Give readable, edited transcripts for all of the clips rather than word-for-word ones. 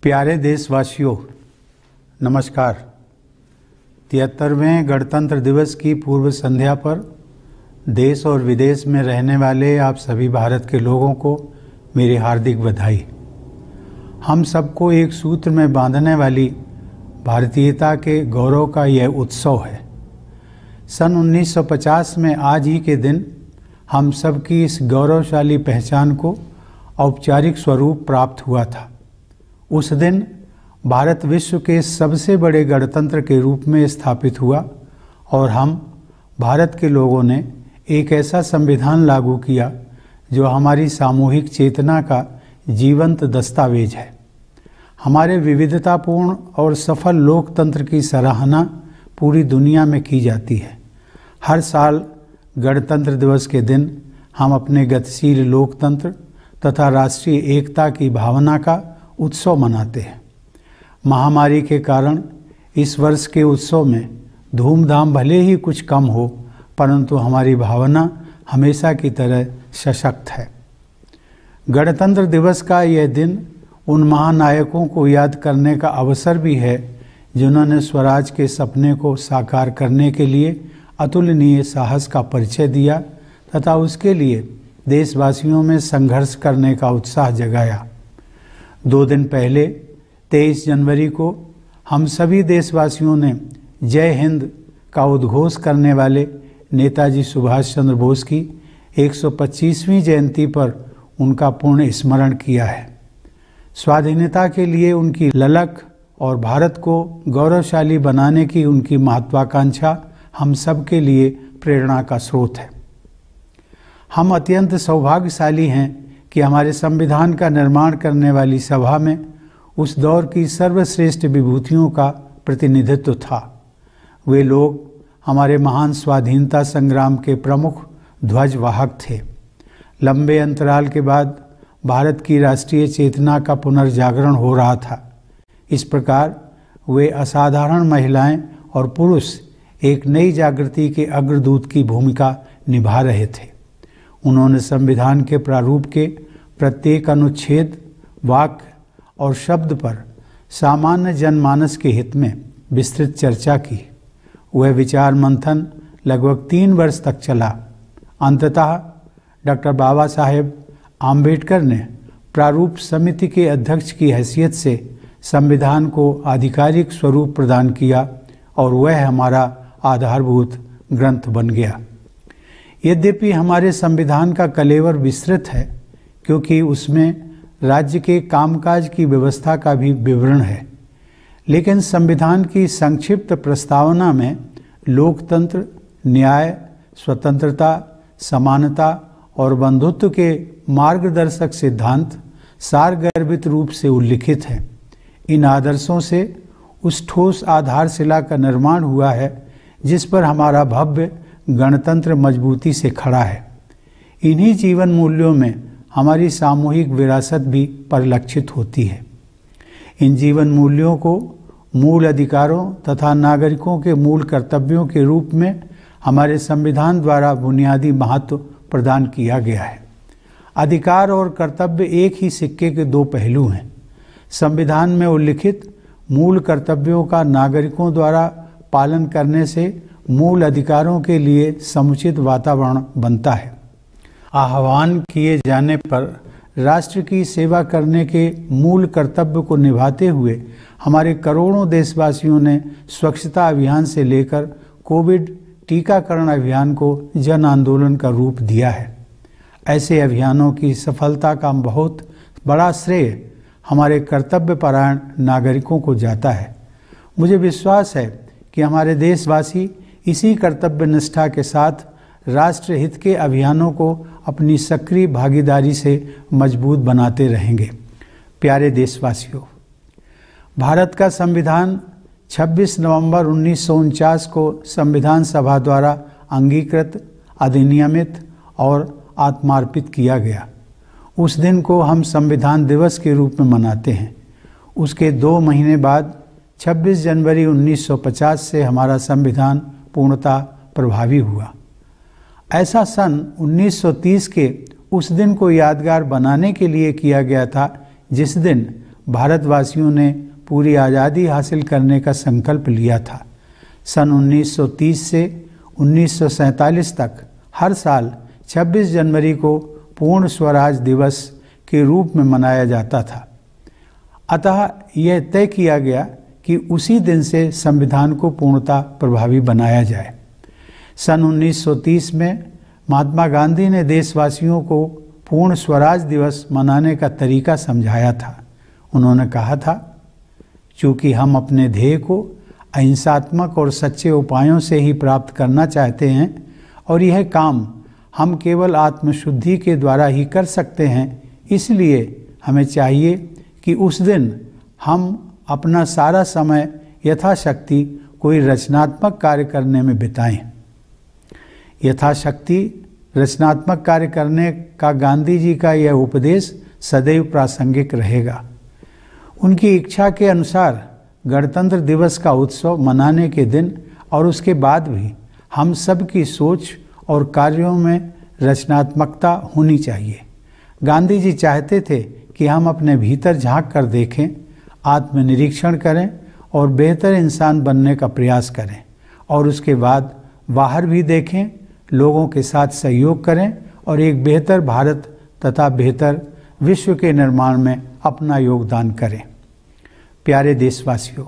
प्यारे देशवासियों, नमस्कार। 73वें गणतंत्र दिवस की पूर्व संध्या पर देश और विदेश में रहने वाले आप सभी भारत के लोगों को मेरी हार्दिक बधाई। हम सबको एक सूत्र में बांधने वाली भारतीयता के गौरव का यह उत्सव है। सन 1950 में आज ही के दिन हम सबकी इस गौरवशाली पहचान को औपचारिक स्वरूप प्राप्त हुआ था। उस दिन भारत विश्व के सबसे बड़े गणतंत्र के रूप में स्थापित हुआ और हम भारत के लोगों ने एक ऐसा संविधान लागू किया जो हमारी सामूहिक चेतना का जीवंत दस्तावेज है। हमारे विविधतापूर्ण और सफल लोकतंत्र की सराहना पूरी दुनिया में की जाती है। हर साल गणतंत्र दिवस के दिन हम अपने गतिशील लोकतंत्र तथा राष्ट्रीय एकता की भावना का उत्सव मनाते हैं। महामारी के कारण इस वर्ष के उत्सव में धूमधाम भले ही कुछ कम हो, परंतु हमारी भावना हमेशा की तरह सशक्त है। गणतंत्र दिवस का यह दिन उन महानायकों को याद करने का अवसर भी है जिन्होंने स्वराज के सपने को साकार करने के लिए अतुलनीय साहस का परिचय दिया तथा उसके लिए देशवासियों में संघर्ष करने का उत्साह जगाया। 2 दिन पहले 23 जनवरी को हम सभी देशवासियों ने जय हिंद का उद्घोष करने वाले नेताजी सुभाष चंद्र बोस की 125वीं जयंती पर उनका पूर्ण स्मरण किया है। स्वाधीनता के लिए उनकी ललक और भारत को गौरवशाली बनाने की उनकी महत्वाकांक्षा हम सब के लिए प्रेरणा का स्रोत है। हम अत्यंत सौभाग्यशाली हैं कि हमारे संविधान का निर्माण करने वाली सभा में उस दौर की सर्वश्रेष्ठ विभूतियों का प्रतिनिधित्व था। वे लोग हमारे महान स्वाधीनता संग्राम के प्रमुख ध्वजवाहक थे। लंबे अंतराल के बाद भारत की राष्ट्रीय चेतना का पुनर्जागरण हो रहा था। इस प्रकार वे असाधारण महिलाएं और पुरुष एक नई जागृति के अग्रदूत की भूमिका निभा रहे थे। उन्होंने संविधान के प्रारूप के प्रत्येक अनुच्छेद, वाक्य और शब्द पर सामान्य जनमानस के हित में विस्तृत चर्चा की। वह विचार मंथन लगभग 3 वर्ष तक चला। अंततः डॉक्टर बाबा साहेब आम्बेडकर ने प्रारूप समिति के अध्यक्ष की हैसियत से संविधान को आधिकारिक स्वरूप प्रदान किया और वह हमारा आधारभूत ग्रंथ बन गया। यद्यपि हमारे संविधान का कलेवर विस्तृत है, क्योंकि उसमें राज्य के कामकाज की व्यवस्था का भी विवरण है, लेकिन संविधान की संक्षिप्त प्रस्तावना में लोकतंत्र, न्याय, स्वतंत्रता, समानता और बंधुत्व के मार्गदर्शक सिद्धांत सारगर्भित रूप से उल्लिखित हैं। इन आदर्शों से उस ठोस आधारशिला का निर्माण हुआ है जिस पर हमारा भव्य गणतंत्र मजबूती से खड़ा है। इन्हीं जीवन मूल्यों में हमारी सामूहिक विरासत भी परिलक्षित होती है। इन जीवन मूल्यों को मूल अधिकारों तथा नागरिकों के मूल कर्तव्यों के रूप में हमारे संविधान द्वारा बुनियादी महत्व प्रदान किया गया है। अधिकार और कर्तव्य एक ही सिक्के के 2 पहलू हैं। संविधान में उल्लिखित मूल कर्तव्यों का नागरिकों द्वारा पालन करने से मूल अधिकारों के लिए समुचित वातावरण बनता है। आह्वान किए जाने पर राष्ट्र की सेवा करने के मूल कर्तव्य को निभाते हुए हमारे करोड़ों देशवासियों ने स्वच्छता अभियान से लेकर कोविड टीकाकरण अभियान को जन आंदोलन का रूप दिया है। ऐसे अभियानों की सफलता का बहुत बड़ा श्रेय हमारे कर्तव्यपरायण नागरिकों को जाता है। मुझे विश्वास है कि हमारे देशवासी इसी कर्तव्य निष्ठा के साथ राष्ट्र हित के अभियानों को अपनी सक्रिय भागीदारी से मजबूत बनाते रहेंगे। प्यारे देशवासियों, भारत का संविधान 26 नवंबर 1949 को संविधान सभा द्वारा अंगीकृत, अधिनियमित और आत्मार्पित किया गया। उस दिन को हम संविधान दिवस के रूप में मनाते हैं। उसके 2 महीने बाद 26 जनवरी 1950 से हमारा संविधान पूर्णतः प्रभावी हुआ। ऐसा सन 1930 के उस दिन को यादगार बनाने के लिए किया गया था जिस दिन भारतवासियों ने पूरी आज़ादी हासिल करने का संकल्प लिया था। सन 1930 से 1947 तक हर साल 26 जनवरी को पूर्ण स्वराज दिवस के रूप में मनाया जाता था। अतः यह तय किया गया कि उसी दिन से संविधान को पूर्णतः प्रभावी बनाया जाए। सन 1930 में महात्मा गांधी ने देशवासियों को पूर्ण स्वराज दिवस मनाने का तरीका समझाया था। उन्होंने कहा था, चूँकि हम अपने ध्येय को अहिंसात्मक और सच्चे उपायों से ही प्राप्त करना चाहते हैं और यह काम हम केवल आत्मशुद्धि के द्वारा ही कर सकते हैं, इसलिए हमें चाहिए कि उस दिन हम अपना सारा समय यथाशक्ति कोई रचनात्मक कार्य करने में बिताएं। यथाशक्ति रचनात्मक कार्य करने का गांधी जी का यह उपदेश सदैव प्रासंगिक रहेगा। उनकी इच्छा के अनुसार गणतंत्र दिवस का उत्सव मनाने के दिन और उसके बाद भी हम सब की सोच और कार्यों में रचनात्मकता होनी चाहिए। गांधी जी चाहते थे कि हम अपने भीतर झांक कर देखें, आत्मनिरीक्षण करें और बेहतर इंसान बनने का प्रयास करें और उसके बाद बाहर भी देखें, लोगों के साथ सहयोग करें और एक बेहतर भारत तथा बेहतर विश्व के निर्माण में अपना योगदान करें। प्यारे देशवासियों,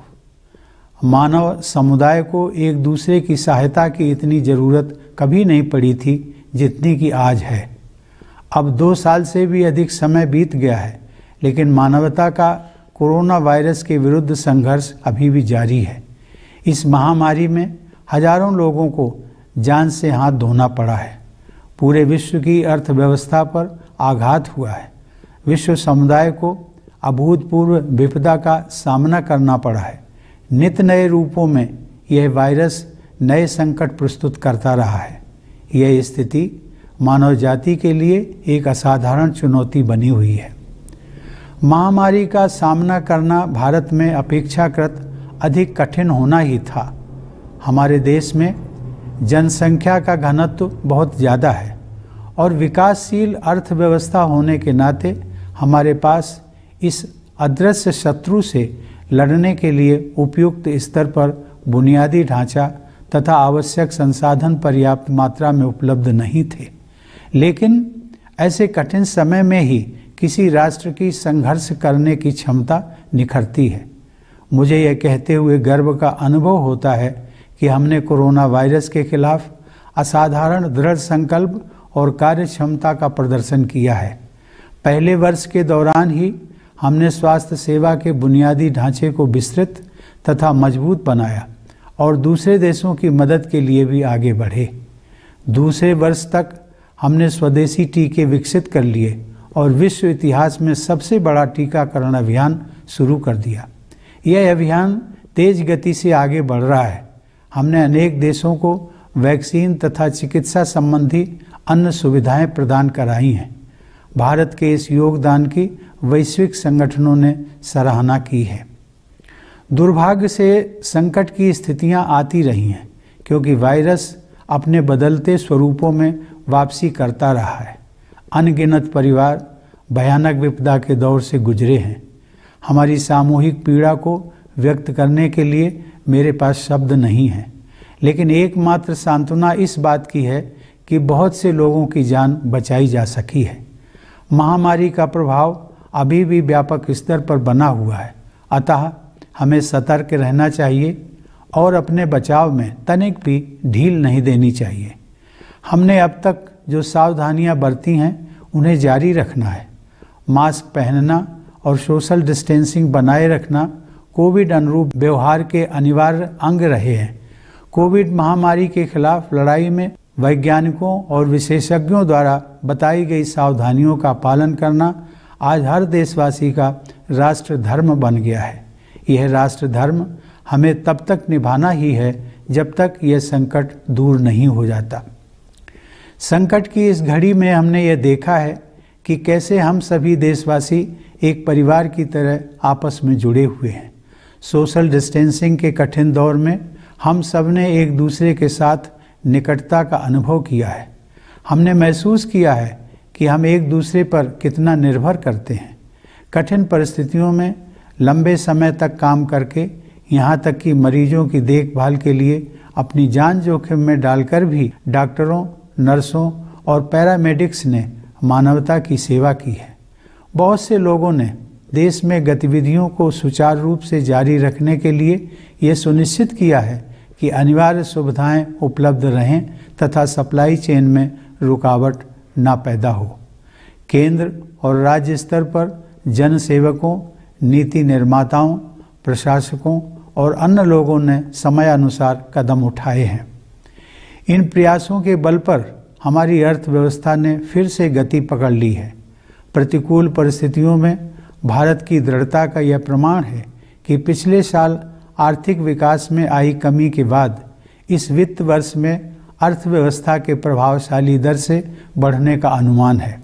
मानव समुदाय को एक दूसरे की सहायता की इतनी ज़रूरत कभी नहीं पड़ी थी जितनी कि आज है। अब 2 साल से भी अधिक समय बीत गया है, लेकिन मानवता का कोरोना वायरस के विरुद्ध संघर्ष अभी भी जारी है। इस महामारी में हजारों लोगों को जान से हाथ धोना पड़ा है। पूरे विश्व की अर्थव्यवस्था पर आघात हुआ है। विश्व समुदाय को अभूतपूर्व विपदा का सामना करना पड़ा है। नित नए रूपों में यह वायरस नए संकट प्रस्तुत करता रहा है। यह स्थिति मानव जाति के लिए एक असाधारण चुनौती बनी हुई है। महामारी का सामना करना भारत में अपेक्षाकृत अधिक कठिन होना ही था। हमारे देश में जनसंख्या का घनत्व बहुत ज़्यादा है और विकासशील अर्थव्यवस्था होने के नाते हमारे पास इस अदृश्य शत्रु से लड़ने के लिए उपयुक्त स्तर पर बुनियादी ढांचा तथा आवश्यक संसाधन पर्याप्त मात्रा में उपलब्ध नहीं थे। लेकिन ऐसे कठिन समय में ही किसी राष्ट्र की संघर्ष करने की क्षमता निखरती है। मुझे यह कहते हुए गर्व का अनुभव होता है कि हमने कोरोना वायरस के खिलाफ असाधारण दृढ़ संकल्प और कार्य क्षमता का प्रदर्शन किया है। पहले वर्ष के दौरान ही हमने स्वास्थ्य सेवा के बुनियादी ढांचे को विस्तृत तथा मजबूत बनाया और दूसरे देशों की मदद के लिए भी आगे बढ़े। दूसरे वर्ष तक हमने स्वदेशी टीके विकसित कर लिए और विश्व इतिहास में सबसे बड़ा टीकाकरण अभियान शुरू कर दिया। यह अभियान तेज गति से आगे बढ़ रहा है। हमने अनेक देशों को वैक्सीन तथा चिकित्सा संबंधी अन्य सुविधाएं प्रदान कराई हैं। भारत के इस योगदान की वैश्विक संगठनों ने सराहना की है। दुर्भाग्य से संकट की स्थितियां आती रही हैं, क्योंकि वायरस अपने बदलते स्वरूपों में वापसी करता रहा है। अनगिनत परिवार भयानक विपदा के दौर से गुजरे हैं। हमारी सामूहिक पीड़ा को व्यक्त करने के लिए मेरे पास शब्द नहीं हैं, लेकिन एकमात्र सांत्वना इस बात की है कि बहुत से लोगों की जान बचाई जा सकी है। महामारी का प्रभाव अभी भी व्यापक स्तर पर बना हुआ है, अतः हमें सतर्क रहना चाहिए और अपने बचाव में तनिक भी ढील नहीं देनी चाहिए। हमने अब तक जो सावधानियां बरती हैं उन्हें जारी रखना है। मास्क पहनना और सोशल डिस्टेंसिंग बनाए रखना कोविड अनुरूप व्यवहार के अनिवार्य अंग रहे हैं। कोविड महामारी के खिलाफ लड़ाई में वैज्ञानिकों और विशेषज्ञों द्वारा बताई गई सावधानियों का पालन करना आज हर देशवासी का राष्ट्र धर्म बन गया है। यह राष्ट्र धर्म हमें तब तक निभाना ही है जब तक यह संकट दूर नहीं हो जाता। संकट की इस घड़ी में हमने यह देखा है कि कैसे हम सभी देशवासी एक परिवार की तरह आपस में जुड़े हुए हैं। सोशल डिस्टेंसिंग के कठिन दौर में हम सब ने एक दूसरे के साथ निकटता का अनुभव किया है। हमने महसूस किया है कि हम एक दूसरे पर कितना निर्भर करते हैं। कठिन परिस्थितियों में लंबे समय तक काम करके यहाँ तक कि मरीजों की देखभाल के लिए अपनी जान जोखिम में डालकर भी डॉक्टरों, नर्सों और पैरामेडिक्स ने मानवता की सेवा की है। बहुत से लोगों ने देश में गतिविधियों को सुचारू रूप से जारी रखने के लिए ये सुनिश्चित किया है कि अनिवार्य सुविधाएं उपलब्ध रहें तथा सप्लाई चेन में रुकावट ना पैदा हो। केंद्र और राज्य स्तर पर जन सेवकों, नीति निर्माताओं, प्रशासकों और अन्य लोगों ने समयानुसार कदम उठाए हैं। इन प्रयासों के बल पर हमारी अर्थव्यवस्था ने फिर से गति पकड़ ली है। प्रतिकूल परिस्थितियों में भारत की दृढ़ता का यह प्रमाण है कि पिछले साल आर्थिक विकास में आई कमी के बाद इस वित्त वर्ष में अर्थव्यवस्था के प्रभावशाली दर से बढ़ने का अनुमान है।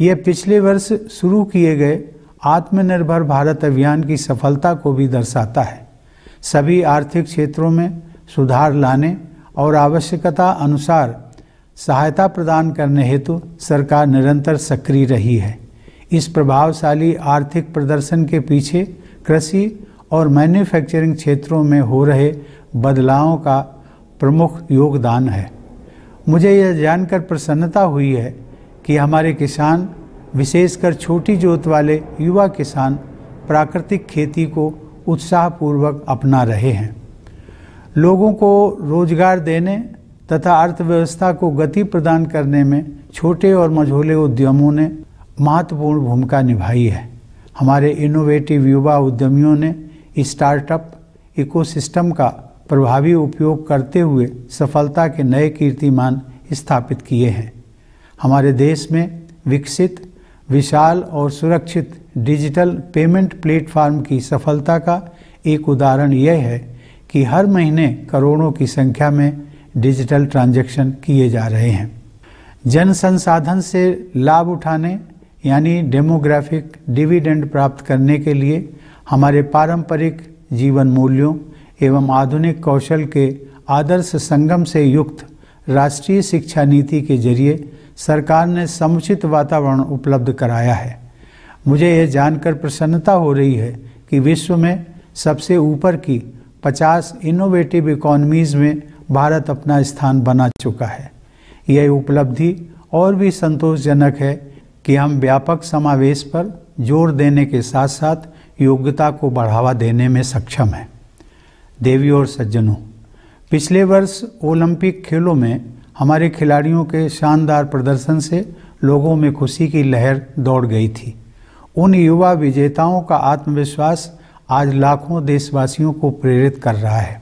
यह पिछले वर्ष शुरू किए गए आत्मनिर्भर भारत अभियान की सफलता को भी दर्शाता है। सभी आर्थिक क्षेत्रों में सुधार लाने और आवश्यकता अनुसार सहायता प्रदान करने हेतु सरकार निरंतर सक्रिय रही है। इस प्रभावशाली आर्थिक प्रदर्शन के पीछे कृषि और मैन्युफैक्चरिंग क्षेत्रों में हो रहे बदलावों का प्रमुख योगदान है। मुझे यह जानकर प्रसन्नता हुई है कि हमारे किसान, विशेषकर छोटी जोत वाले युवा किसान, प्राकृतिक खेती को उत्साहपूर्वक अपना रहे हैं। लोगों को रोजगार देने तथा अर्थव्यवस्था को गति प्रदान करने में छोटे और मझोले उद्यमों ने महत्वपूर्ण भूमिका निभाई है। हमारे इनोवेटिव युवा उद्यमियों ने स्टार्टअप इकोसिस्टम का प्रभावी उपयोग करते हुए सफलता के नए कीर्तिमान स्थापित किए हैं। हमारे देश में विकसित, विशाल और सुरक्षित डिजिटल पेमेंट प्लेटफॉर्म की सफलता का एक उदाहरण यह है कि हर महीने करोड़ों की संख्या में डिजिटल ट्रांजैक्शन किए जा रहे हैं। जन संसाधन से लाभ उठाने यानी डेमोग्राफिक डिविडेंड प्राप्त करने के लिए हमारे पारंपरिक जीवन मूल्यों एवं आधुनिक कौशल के आदर्श संगम से युक्त राष्ट्रीय शिक्षा नीति के जरिए सरकार ने समुचित वातावरण उपलब्ध कराया है। मुझे यह जानकर प्रसन्नता हो रही है कि विश्व में सबसे ऊपर की 50 इनोवेटिव इकोनॉमीज़ में भारत अपना स्थान बना चुका है। यह उपलब्धि और भी संतोषजनक है कि हम व्यापक समावेश पर जोर देने के साथ साथ योग्यता को बढ़ावा देने में सक्षम हैं। देवियों और सज्जनों, पिछले वर्ष ओलंपिक खेलों में हमारे खिलाड़ियों के शानदार प्रदर्शन से लोगों में खुशी की लहर दौड़ गई थी। उन युवा विजेताओं का आत्मविश्वास आज लाखों देशवासियों को प्रेरित कर रहा है।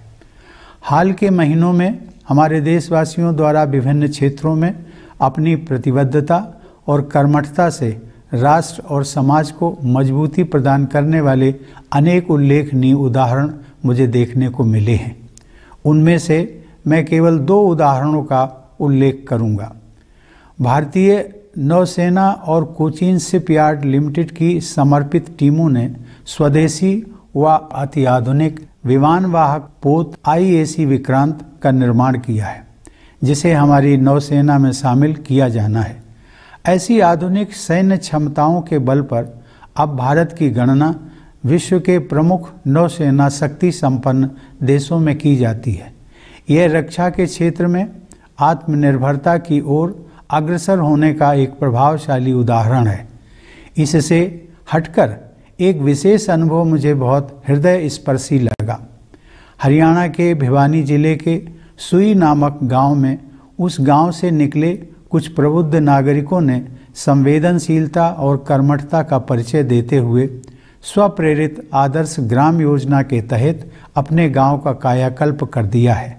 हाल के महीनों में हमारे देशवासियों द्वारा विभिन्न क्षेत्रों में अपनी प्रतिबद्धता और कर्मठता से राष्ट्र और समाज को मजबूती प्रदान करने वाले अनेक उल्लेखनीय उदाहरण मुझे देखने को मिले हैं। उनमें से मैं केवल 2 उदाहरणों का उल्लेख करूंगा। भारतीय नौसेना और कोचीन शिपयार्ड लिमिटेड की समर्पित टीमों ने स्वदेशी व अत्याधुनिक विमानवाहक पोत IAC विक्रांत का निर्माण किया है, जिसे हमारी नौसेना में शामिल किया जाना है। ऐसी आधुनिक सैन्य क्षमताओं के बल पर अब भारत की गणना विश्व के प्रमुख नौसेना शक्ति संपन्न देशों में की जाती है। यह रक्षा के क्षेत्र में आत्मनिर्भरता की ओर अग्रसर होने का एक प्रभावशाली उदाहरण है। इससे हटकर एक विशेष अनुभव मुझे बहुत हृदय स्पर्शी लगा। हरियाणा के भिवानी जिले के सुई नामक गांव में उस गांव से निकले कुछ प्रबुद्ध नागरिकों ने संवेदनशीलता और कर्मठता का परिचय देते हुए स्वप्रेरित आदर्श ग्राम योजना के तहत अपने गांव का कायाकल्प कर दिया है।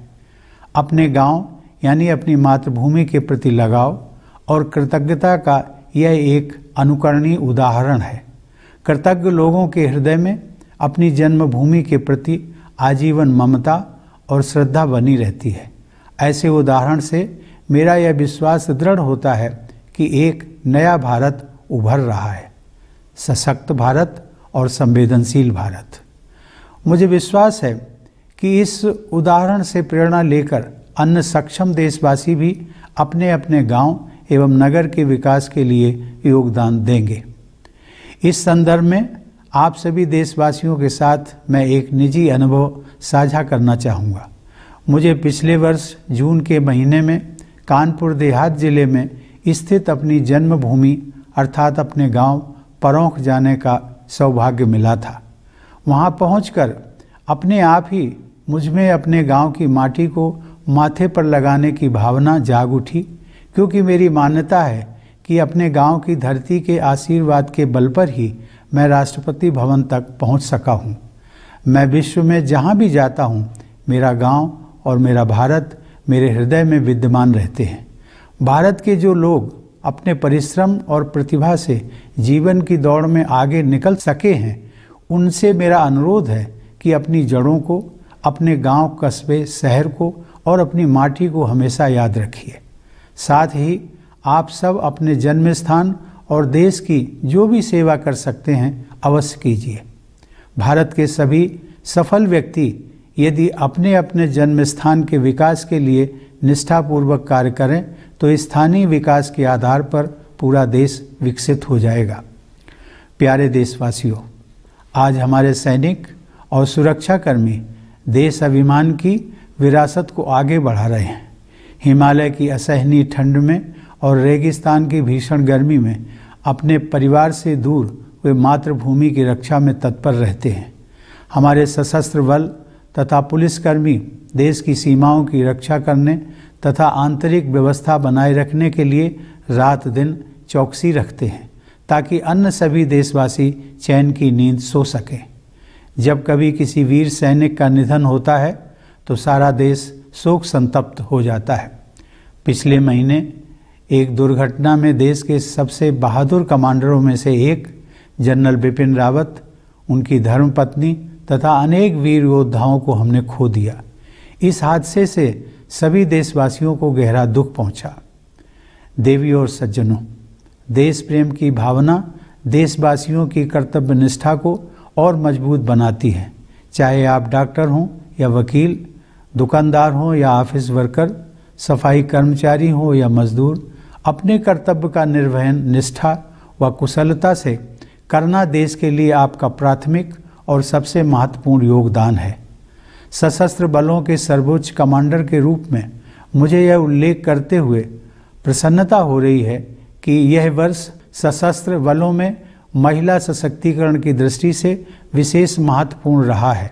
अपने गांव यानी अपनी मातृभूमि के प्रति लगाव और कृतज्ञता का यह एक अनुकरणीय उदाहरण है। कृतज्ञ लोगों के हृदय में अपनी जन्मभूमि के प्रति आजीवन ममता और श्रद्धा बनी रहती है। ऐसे उदाहरण से मेरा यह विश्वास दृढ़ होता है कि एक नया भारत उभर रहा है, सशक्त भारत और संवेदनशील भारत। मुझे विश्वास है कि इस उदाहरण से प्रेरणा लेकर अन्य सक्षम देशवासी भी अपने अपने गांव एवं नगर के विकास के लिए योगदान देंगे। इस संदर्भ में आप सभी देशवासियों के साथ मैं एक निजी अनुभव साझा करना चाहूँगा। मुझे पिछले वर्ष जून के महीने में कानपुर देहात जिले में स्थित अपनी जन्मभूमि अर्थात अपने गांव परौंख जाने का सौभाग्य मिला था। वहां पहुंचकर अपने आप ही मुझमें अपने गांव की माटी को माथे पर लगाने की भावना जाग उठी, क्योंकि मेरी मान्यता है कि अपने गांव की धरती के आशीर्वाद के बल पर ही मैं राष्ट्रपति भवन तक पहुंच सका हूं। मैं विश्व में जहां भी जाता हूं, मेरा गांव और मेरा भारत मेरे हृदय में विद्यमान रहते हैं। भारत के जो लोग अपने परिश्रम और प्रतिभा से जीवन की दौड़ में आगे निकल सके हैं, उनसे मेरा अनुरोध है कि अपनी जड़ों को, अपने गांव, कस्बे, शहर को और अपनी माटी को हमेशा याद रखिए। साथ ही आप सब अपने जन्म स्थान और देश की जो भी सेवा कर सकते हैं अवश्य कीजिए। भारत के सभी सफल व्यक्ति यदि अपने अपने जन्म स्थान के विकास के लिए निष्ठापूर्वक कार्य करें तो स्थानीय विकास के आधार पर पूरा देश विकसित हो जाएगा। प्यारे देशवासियों, आज हमारे सैनिक और सुरक्षाकर्मी देश अभिमान की विरासत को आगे बढ़ा रहे हैं। हिमालय की असहनीय ठंड में और रेगिस्तान की भीषण गर्मी में अपने परिवार से दूर वे मातृभूमि की रक्षा में तत्पर रहते हैं। हमारे सशस्त्र बल तथा पुलिसकर्मी देश की सीमाओं की रक्षा करने तथा आंतरिक व्यवस्था बनाए रखने के लिए रात दिन चौकसी रखते हैं, ताकि अन्य सभी देशवासी चैन की नींद सो सकें। जब कभी किसी वीर सैनिक का निधन होता है तो सारा देश शोक संतप्त हो जाता है। पिछले महीने एक दुर्घटना में देश के सबसे बहादुर कमांडरों में से एक जनरल बिपिन रावत, उनकी धर्मपत्नी तथा अनेक वीर योद्धाओं को हमने खो दिया। इस हादसे से सभी देशवासियों को गहरा दुख पहुंचा। देवी और सज्जनों, देश प्रेम की भावना देशवासियों की कर्तव्य निष्ठा को और मजबूत बनाती है। चाहे आप डॉक्टर हों या वकील, दुकानदार हों या ऑफिस वर्कर, सफाई कर्मचारी हों या मजदूर, अपने कर्तव्य का निर्वहन निष्ठा व कुशलता से करना देश के लिए आपका प्राथमिक और सबसे महत्वपूर्ण योगदान है। सशस्त्र बलों के सर्वोच्च कमांडर के रूप में मुझे यह उल्लेख करते हुए प्रसन्नता हो रही है कि यह वर्ष सशस्त्र बलों में महिला सशक्तिकरण की दृष्टि से विशेष महत्वपूर्ण रहा है।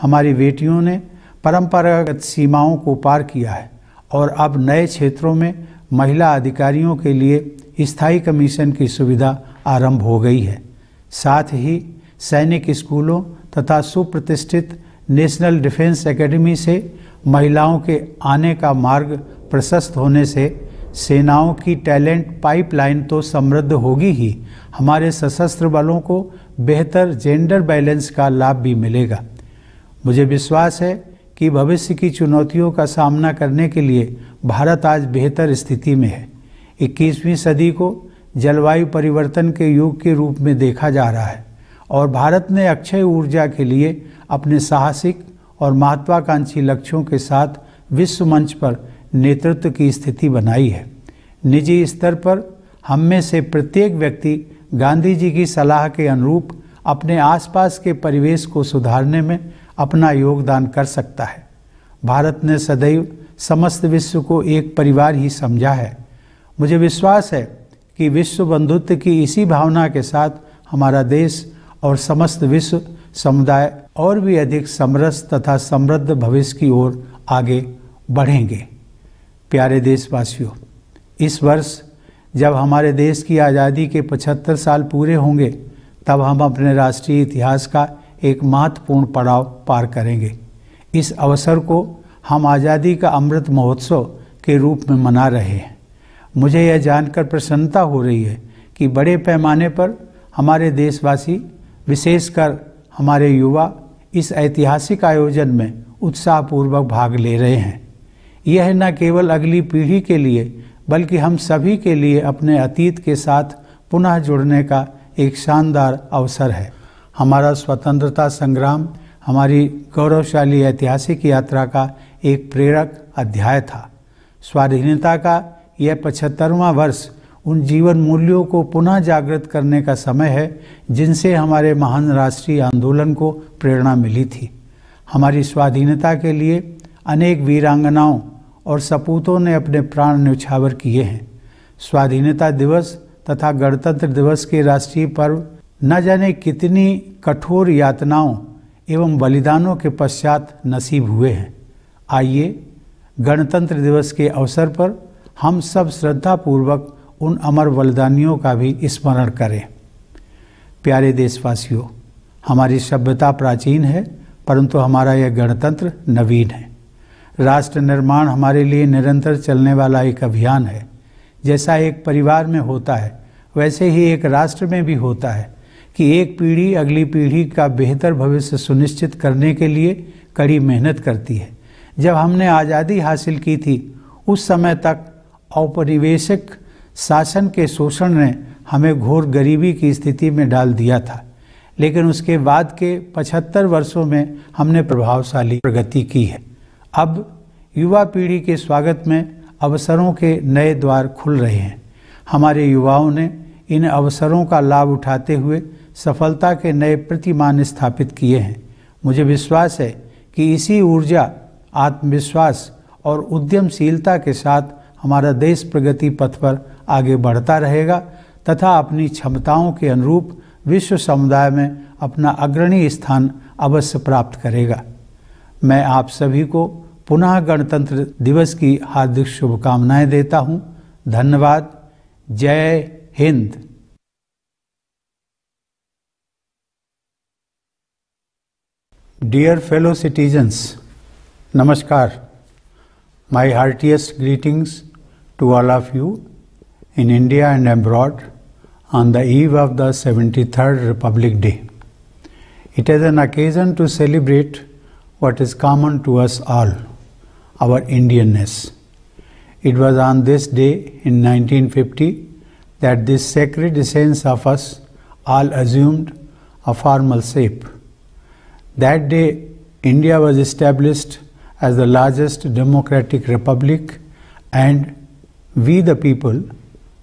हमारी बेटियों ने परंपरागत सीमाओं को पार किया है और अब नए क्षेत्रों में महिला अधिकारियों के लिए स्थायी कमीशन की सुविधा आरंभ हो गई है। साथ ही सैनिक स्कूलों तथा सुप्रतिष्ठित नेशनल डिफेंस एकेडमी से महिलाओं के आने का मार्ग प्रशस्त होने से सेनाओं की टैलेंट पाइपलाइन तो समृद्ध होगी ही, हमारे सशस्त्र बलों को बेहतर जेंडर बैलेंस का लाभ भी मिलेगा। मुझे विश्वास है कि भविष्य की चुनौतियों का सामना करने के लिए भारत आज बेहतर स्थिति में है। 21वीं सदी को जलवायु परिवर्तन के युग के रूप में देखा जा रहा है और भारत ने अक्षय ऊर्जा के लिए अपने साहसिक और महत्वाकांक्षी लक्ष्यों के साथ विश्व मंच पर नेतृत्व की स्थिति बनाई है। निजी स्तर पर हम में से प्रत्येक व्यक्ति गांधी जी की सलाह के अनुरूप अपने आसपास के परिवेश को सुधारने में अपना योगदान कर सकता है। भारत ने सदैव समस्त विश्व को एक परिवार ही समझा है। मुझे विश्वास है कि विश्व बंधुत्व की इसी भावना के साथ हमारा देश और समस्त विश्व समुदाय और भी अधिक समरस तथा समृद्ध भविष्य की ओर आगे बढ़ेंगे। प्यारे देशवासियों, इस वर्ष जब हमारे देश की आज़ादी के 75 साल पूरे होंगे, तब हम अपने राष्ट्रीय इतिहास का एक महत्वपूर्ण पड़ाव पार करेंगे। इस अवसर को हम आज़ादी का अमृत महोत्सव के रूप में मना रहे हैं। मुझे यह जानकर प्रसन्नता हो रही है कि बड़े पैमाने पर हमारे देशवासी, विशेषकर हमारे युवा, इस ऐतिहासिक आयोजन में उत्साहपूर्वक भाग ले रहे हैं। यह न केवल अगली पीढ़ी के लिए बल्कि हम सभी के लिए अपने अतीत के साथ पुनः जुड़ने का एक शानदार अवसर है। हमारा स्वतंत्रता संग्राम हमारी गौरवशाली ऐतिहासिक यात्रा का एक प्रेरक अध्याय था। स्वाधीनता का यह 75वां वर्ष उन जीवन मूल्यों को पुनः जागृत करने का समय है जिनसे हमारे महान राष्ट्रीय आंदोलन को प्रेरणा मिली थी। हमारी स्वाधीनता के लिए अनेक वीरांगनाओं और सपूतों ने अपने प्राण न्यौछावर किए हैं। स्वाधीनता दिवस तथा गणतंत्र दिवस के राष्ट्रीय पर्व न जाने कितनी कठोर यातनाओं एवं बलिदानों के पश्चात नसीब हुए हैं। आइए गणतंत्र दिवस के अवसर पर हम सब श्रद्धापूर्वक उन अमर बलिदानियों का भी स्मरण करें। प्यारे देशवासियों, हमारी सभ्यता प्राचीन है, परंतु हमारा यह गणतंत्र नवीन है। राष्ट्र निर्माण हमारे लिए निरंतर चलने वाला एक अभियान है। जैसा एक परिवार में होता है, वैसे ही एक राष्ट्र में भी होता है कि एक पीढ़ी अगली पीढ़ी का बेहतर भविष्य सुनिश्चित करने के लिए कड़ी मेहनत करती है। जब हमने आज़ादी हासिल की थी, उस समय तक औपनिवेशिक शासन के शोषण ने हमें घोर गरीबी की स्थिति में डाल दिया था, लेकिन उसके बाद के 75 वर्षों में हमने प्रभावशाली प्रगति की है। अब युवा पीढ़ी के स्वागत में अवसरों के नए द्वार खुल रहे हैं। हमारे युवाओं ने इन अवसरों का लाभ उठाते हुए सफलता के नए प्रतिमान स्थापित किए हैं। मुझे विश्वास है कि इसी ऊर्जा, आत्मविश्वास और उद्यमशीलता के साथ हमारा देश प्रगति पथ पर आगे बढ़ता रहेगा तथा अपनी क्षमताओं के अनुरूप विश्व समुदाय में अपना अग्रणी स्थान अवश्य प्राप्त करेगा। मैं आप सभी को पुनः गणतंत्र दिवस की हार्दिक शुभकामनाएं देता हूं। धन्यवाद। जय Hind. Dear fellow citizens, Namaskar. My heartiest greetings to all of you in India and abroad on the eve of the 73rd Republic Day. It is an occasion to celebrate what is common to us all, our Indianness. It was on this day in 1950 that this sacred essence of us all assumed a formal shape. That day, India was established as the largest democratic republic, and we the people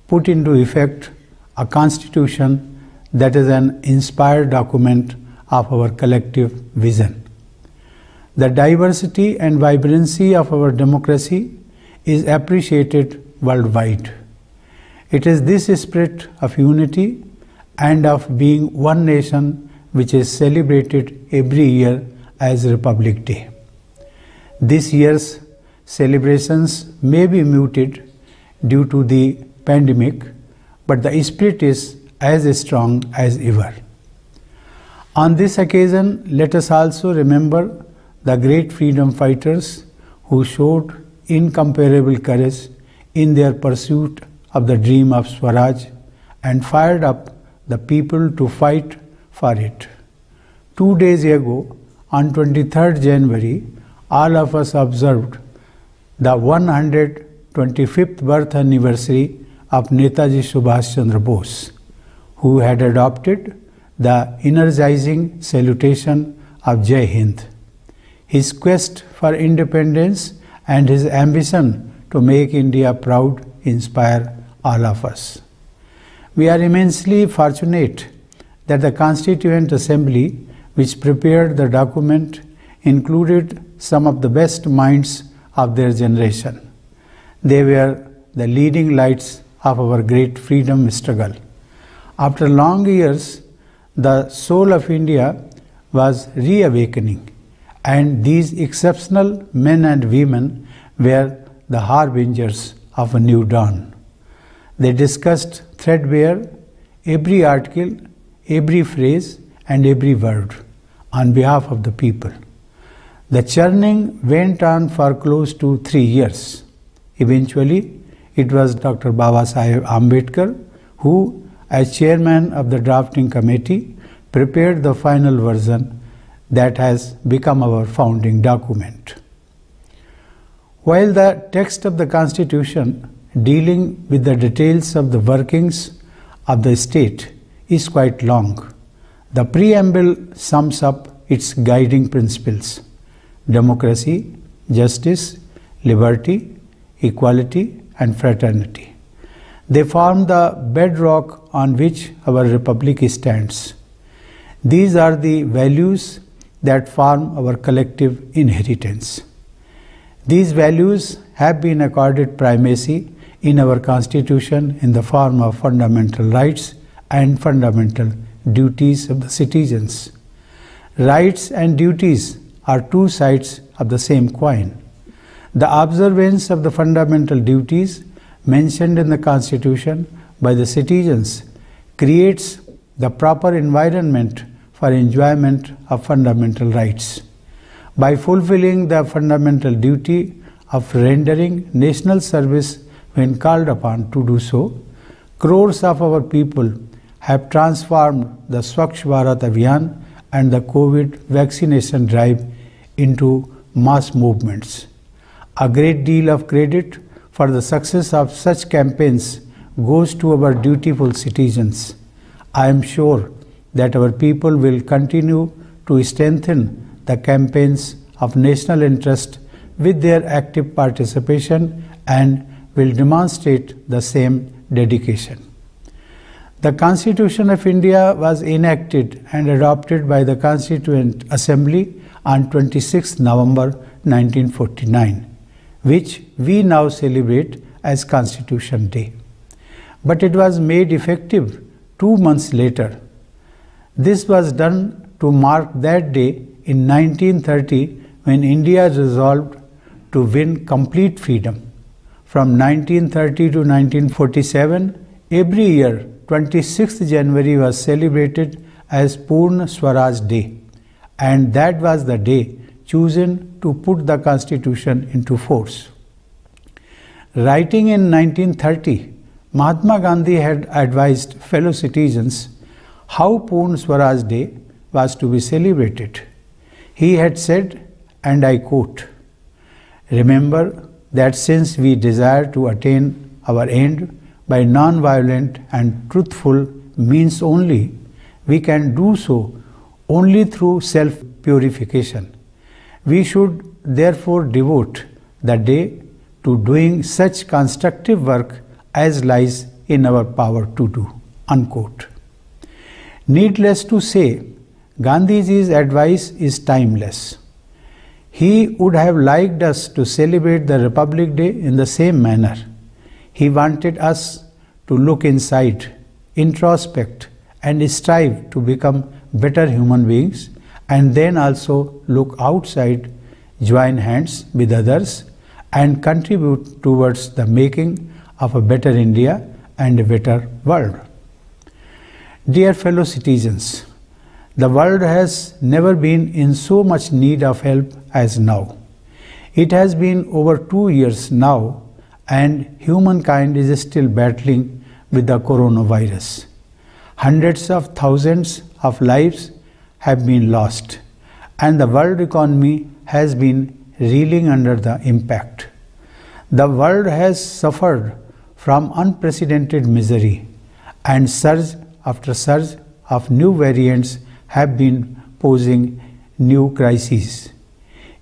put into effect a constitution that is an inspired document of our collective vision. The diversity and vibrancy of our democracy is appreciated worldwide. It is this spirit of unity and of being one nation which is celebrated every year as Republic Day. This year's celebrations may be muted due to the pandemic, but the spirit is as strong as ever. On this occasion, let us also remember the great freedom fighters who showed incomparable courage in their pursuit of the dream of Swaraj and fired up the people to fight for it. 2 days ago, on 23rd January, all of us observed the 125th birth anniversary of Netaji Subhash Chandra Bose, who had adopted the energizing salutation of Jai Hind. His quest for independence and his ambition to make India proud inspire all of us. We are immensely fortunate that the Constituent Assembly, which prepared the document, included some of the best minds of their generation. They were the leading lights of our great freedom struggle. After long years, the soul of India was reawakening, and these exceptional men and women were the harbingers of a new dawn. They discussed threadbare every article, every phrase, and every word on behalf of the people. The churning went on for close to 3 years. Eventually, it was Dr. Babasaheb Ambedkar who, as chairman of the drafting committee, prepared the final version that has become our founding document. While the text of the Constitution dealing with the details of the workings of the state is quite long, the preamble sums up its guiding principles: democracy, justice, liberty, equality, and fraternity. They form the bedrock on which our republic stands. These are the values that form our collective inheritance. These values have been accorded primacy in our Constitution in the form of fundamental rights and fundamental duties of the citizens. Rights and duties are two sides of the same coin. The observance of the fundamental duties mentioned in the Constitution by the citizens creates the proper environment for enjoyment of fundamental rights. By fulfilling the fundamental duty of rendering national service when called upon to do so, crores of our people have transformed the Swachh Bharat Abhiyan and the COVID vaccination drive into mass movements. A great deal of credit for the success of such campaigns goes to our dutiful citizens. I am sure that our people will continue to strengthen the campaigns of national interest with their active participation and will demonstrate the same dedication. The Constitution of India was enacted and adopted by the Constituent Assembly on 26 November 1949, which we now celebrate as Constitution Day. But it was made effective 2 months later. This was done to mark that day in 1930 when India resolved to win complete freedom. From 1930 to 1947, every year 26th January was celebrated as Purna Swaraj Day, and that was the day chosen to put the Constitution into force. Writing in 1930, Mahatma Gandhi had advised fellow citizens how Purna Swaraj Day was to be celebrated. He had said, and I quote, "Remember that since we desire to attain our end by non-violent and truthful means only, we can do so only through self-purification. We should therefore devote the day to doing such constructive work as lies in our power to do." Unquote. Needless to say, Gandhiji's advice is timeless. He would have liked us to celebrate the Republic Day in the same manner. He wanted us to look inside, introspect, and strive to become better human beings, and then also look outside, join hands with others, and contribute towards the making of a better India and a better world. Dear fellow citizens, the world has never been in so much need of help as now. It has been over 2 years now, and humankind is still battling with the coronavirus. Hundreds of thousands of lives have been lost, and the world economy has been reeling under the impact. The world has suffered from unprecedented misery, and surge after surge of new variants have been posing new crises.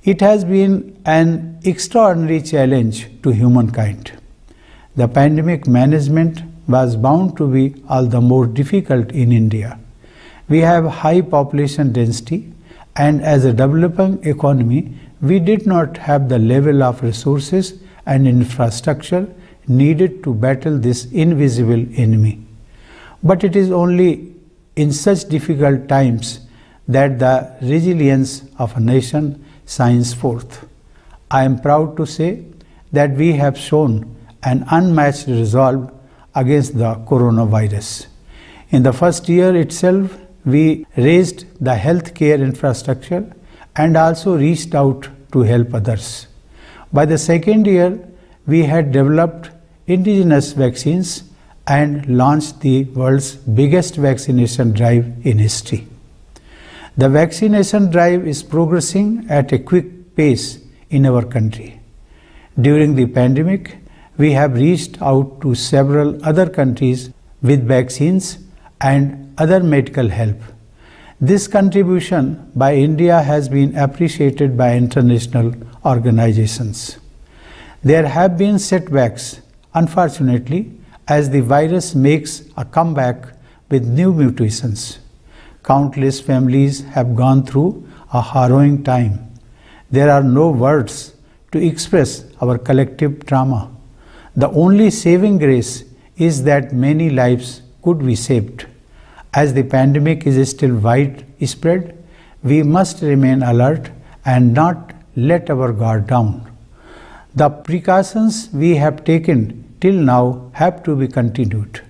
It has been an extraordinary challenge to humankind. The pandemic management was bound to be all the more difficult in India. We have high population density, and as a developing economy, we did not have the level of resources and infrastructure needed to battle this invisible enemy. But it is only in such difficult times that the resilience of a nation shines forth. I am proud to say that we have shown an unmatched resolve against the coronavirus. In the first year itself, we raised the healthcare infrastructure and also reached out to help others. By the second year, we had developed indigenous vaccines and launched the world's biggest vaccination drive in history. The vaccination drive is progressing at a quick pace in our country. During the pandemic, we have reached out to several other countries with vaccines and other medical help. This contribution by India has been appreciated by international organizations. There have been setbacks, unfortunately, as the virus makes a comeback with new mutations. Countless families have gone through a harrowing time. There are no words to express our collective trauma. The only saving grace is that many lives could be saved. As the pandemic is still widespread, we must remain alert and not let our guard down. The precautions we have taken till now have to be continued.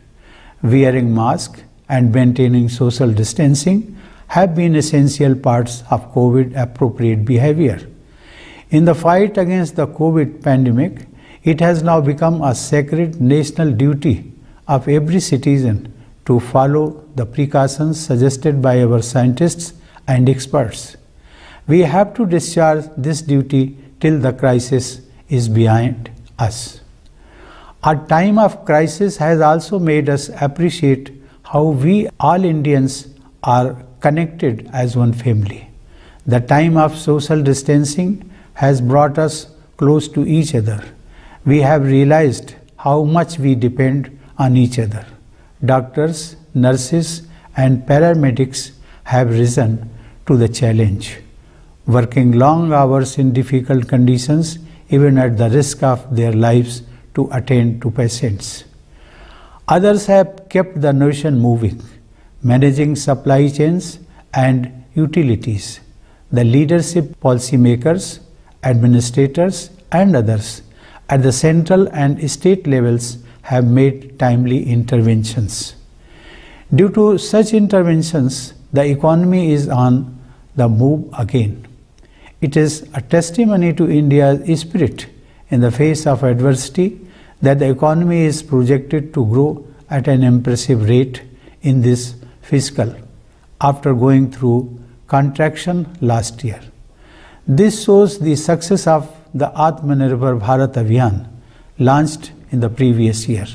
Wearing masks and maintaining social distancing have been essential parts of COVID-appropriate behavior. In the fight against the COVID pandemic, it has now become a sacred national duty of every citizen to follow the precautions suggested by our scientists and experts. We have to discharge this duty till the crisis is behind us. A time of crisis has also made us appreciate how we all Indians are connected as one family. The time of social distancing has brought us close to each other. We have realized how much we depend on each other. Doctors, nurses, and paramedics have risen to the challenge, working long hours in difficult conditions, even at the risk of their lives, to attend to patients. Others have kept the nation moving, managing supply chains and utilities. The leadership, policymakers, administrators, and others at the central and state levels have made timely interventions. Due to such interventions, the economy is on the move again. It is a testimony to India's spirit in the face of adversity that the economy is projected to grow at an impressive rate in this fiscal after going through contraction last year. This shows the success of the Atmanirbhar Bharat Abhiyan launched in the previous year.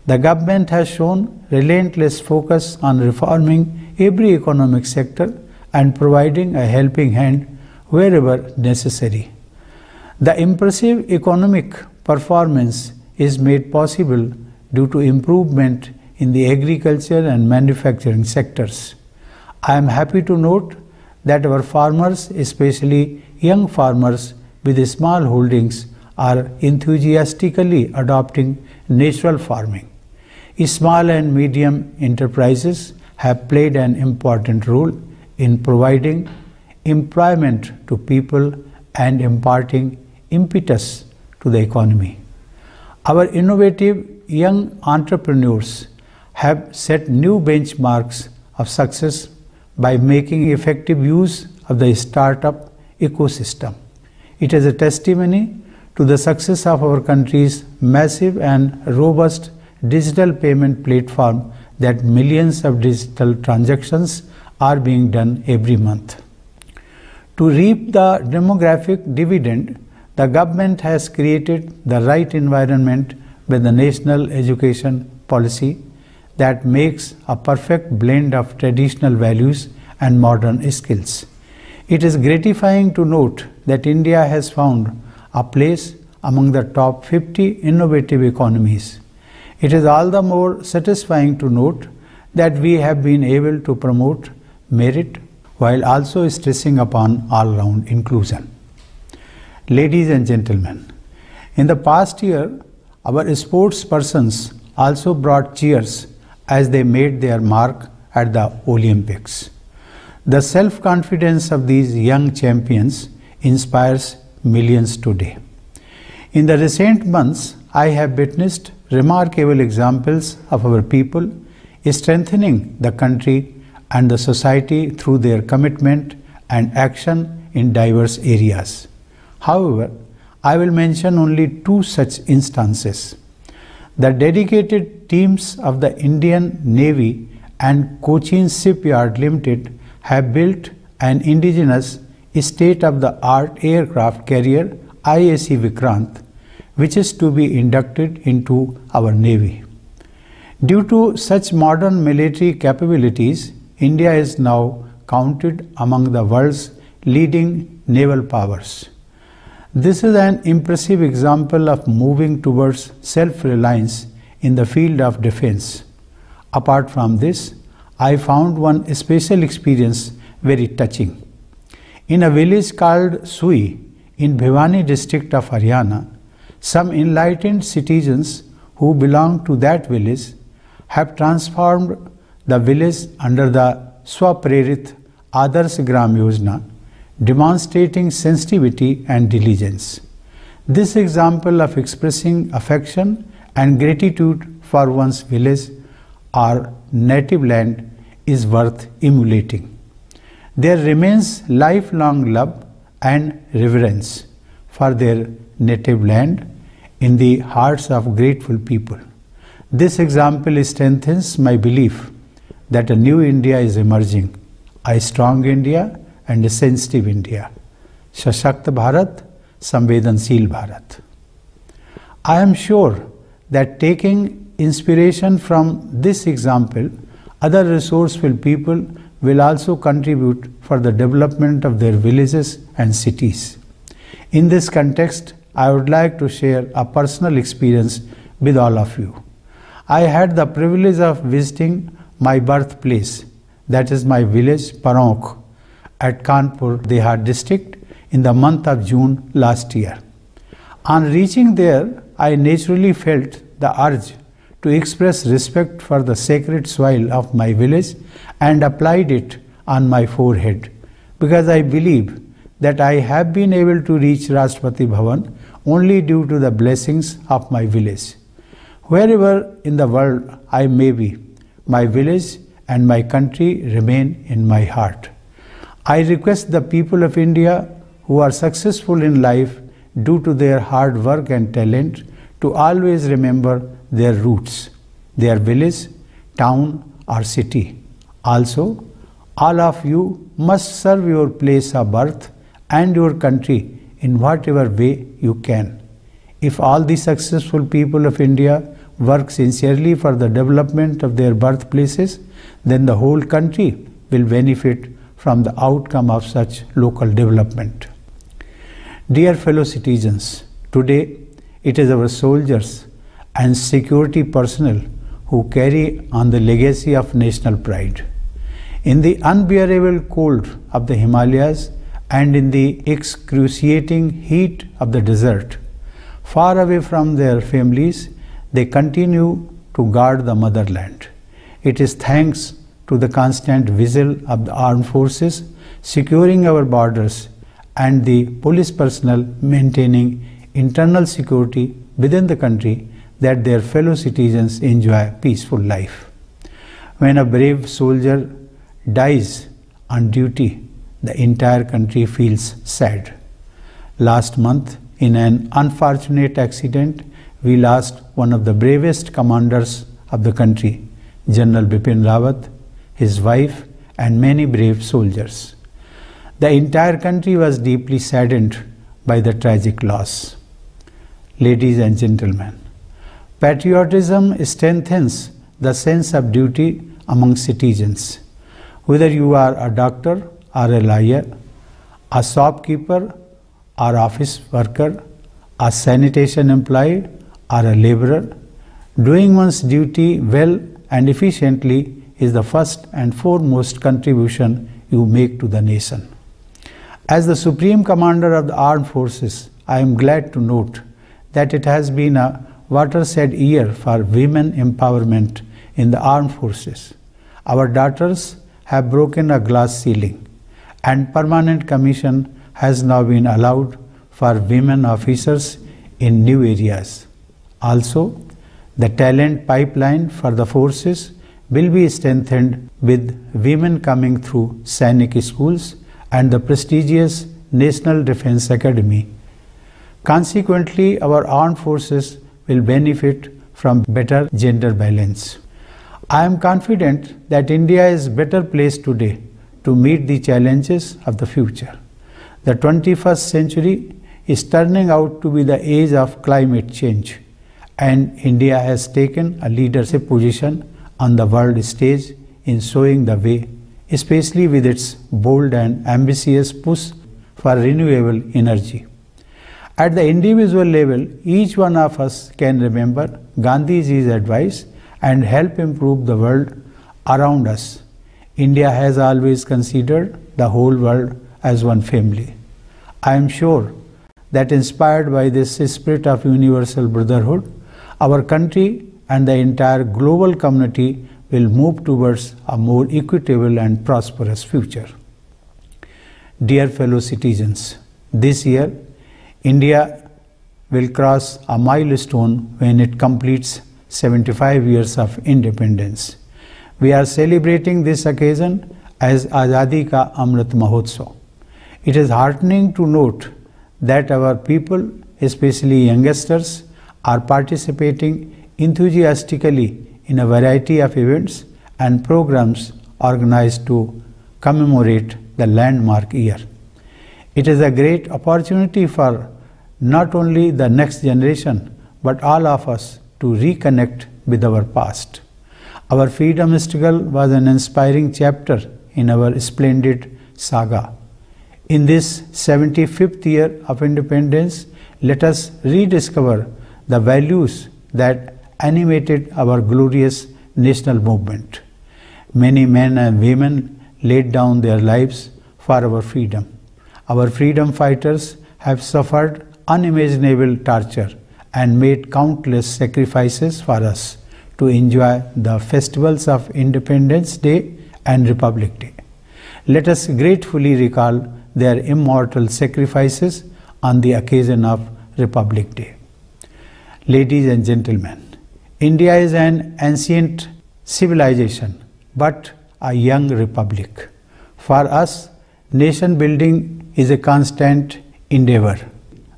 The government has shown relentless focus on reforming every economic sector and providing a helping hand wherever necessary. The impressive economic performance is made possible due to improvement in the agriculture and manufacturing sectors. I am happy to note that our farmers, especially young farmers with small holdings, are enthusiastically adopting natural farming. Small and medium enterprises have played an important role in providing employment to people and imparting impetus to the economy. Our innovative young entrepreneurs have set new benchmarks of success by making effective use of the startup ecosystem. It is a testimony to the success of our country's massive and robust digital payment platform that millions of digital transactions are being done every month. To reap the demographic dividend, the government has created the right environment with the national education policy that makes a perfect blend of traditional values and modern skills. It is gratifying to note that India has found a place among the top 50 innovative economies. It is all the more satisfying to note that we have been able to promote merit while also stressing upon all-round inclusion. Ladies and gentlemen, in the past year, our sports persons also brought cheers as they made their mark at the Olympics. The self-confidence of these young champions inspires millions today. In the recent months, I have witnessed remarkable examples of our people strengthening the country and the society through their commitment and action in diverse areas. However, I will mention only two such instances. The dedicated teams of the Indian Navy and Cochin Shipyard Limited have built an indigenous state-of-the-art aircraft carrier IAC Vikrant, which is to be inducted into our Navy. Due to such modern military capabilities, India is now counted among the world's leading naval powers. This is an impressive example of moving towards self-reliance in the field of defense. Apart from this, I found one special experience very touching. In a village called Sui in Bhiwani district of Haryana, some enlightened citizens who belong to that village have transformed the village under the Swaprerit Adarsh Gram Yojana, demonstrating sensitivity and diligence. This example of expressing affection and gratitude for one's village or native land is worth emulating. There remains lifelong love and reverence for their native land in the hearts of grateful people. This example strengthens my belief that a new India is emerging, a strong India and a sensitive India. Sashakt Bharat, Samvedansheel Bharat. I am sure that taking inspiration from this example, other resourceful people will also contribute for the development of their villages and cities. In this context, I would like to share a personal experience with all of you. I had the privilege of visiting my birthplace, that is my village Paronk, at Kanpur, Dehat district in the month of June last year. On reaching there, I naturally felt the urge to express respect for the sacred soil of my village and applied it on my forehead, because I believe that I have been able to reach Rashtrapati Bhavan only due to the blessings of my village. Wherever in the world I may be, my village and my country remain in my heart. I request the people of India who are successful in life due to their hard work and talent to always remember their roots, their village, town or city. Also, all of you must serve your place of birth and your country in whatever way you can. If all the successful people of India work sincerely for the development of their birthplaces, then the whole country will benefit from the outcome of such local development. Dear fellow citizens, today it is our soldiers and security personnel who carry on the legacy of national pride. In the unbearable cold of the Himalayas and in the excruciating heat of the desert, far away from their families, they continue to guard the motherland. It is thanks to the constant vigil of the armed forces securing our borders and the police personnel maintaining internal security within the country that their fellow citizens enjoy peaceful life. When a brave soldier dies on duty, the entire country feels sad. Last month, in an unfortunate accident, we lost one of the bravest commanders of the country, General Bipin Rawat, his wife, and many brave soldiers. The entire country was deeply saddened by the tragic loss. Ladies and gentlemen, patriotism strengthens the sense of duty among citizens. Whether you are a doctor or a lawyer, a shopkeeper or office worker, a sanitation employee or a laborer, doing one's duty well and efficiently is the first and foremost contribution you make to the nation. As the Supreme Commander of the Armed Forces, I am glad to note that it has been a watershed year for women empowerment in the armed forces. Our daughters have broken a glass ceiling, and permanent commission has now been allowed for women officers in new areas. Also, the talent pipeline for the forces will be strengthened with women coming through Sainik schools and the prestigious National Defence Academy. Consequently, our armed forces will benefit from better gender balance. I am confident that India is better placed today to meet the challenges of the future. The 21st century is turning out to be the age of climate change, and India has taken a leadership position on the world stage in showing the way, especially with its bold and ambitious push for renewable energy. At the individual level, each one of us can remember Gandhiji's advice and help improve the world around us. India has always considered the whole world as one family. I am sure that inspired by this spirit of universal brotherhood, our country and the entire global community will move towards a more equitable and prosperous future. Dear fellow citizens, this year India will cross a milestone when it completes 75 years of independence. We are celebrating this occasion as Azadi Ka Amrit Mahotsav. It is heartening to note that our people, especially youngsters, are participating enthusiastically in a variety of events and programs organized to commemorate the landmark year. It is a great opportunity for not only the next generation but all of us to reconnect with our past. Our freedom struggle was an inspiring chapter in our splendid saga. In this 75th year of independence, let us rediscover the values that animated our glorious national movement. Many men and women laid down their lives for our freedom. Our freedom fighters have suffered unimaginable torture and made countless sacrifices for us to enjoy the festivals of Independence Day and Republic Day. Let us gratefully recall their immortal sacrifices on the occasion of Republic Day. Ladies and gentlemen, India is an ancient civilization but a young republic. For us, nation building is a constant endeavor.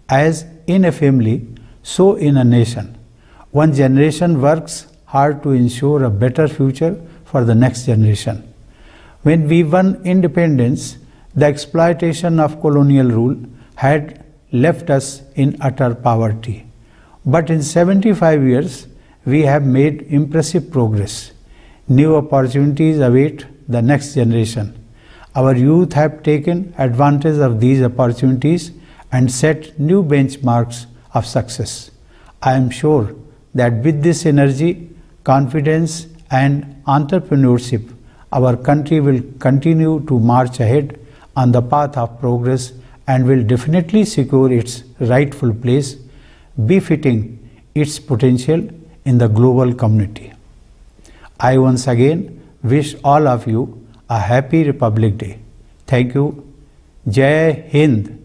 As in a family, so in a nation. One generation works hard to ensure a better future for the next generation. When we won independence, the exploitation of colonial rule had left us in utter poverty. But in 75 years, we have made impressive progress. New opportunities await the next generation. Our youth have taken advantage of these opportunities and set new benchmarks of success. I am sure that with this energy, confidence and entrepreneurship, our country will continue to march ahead on the path of progress and will definitely secure its rightful place, befitting its potential in the global community. I once again wish all of you a happy Republic Day. Thank you. Jai Hind.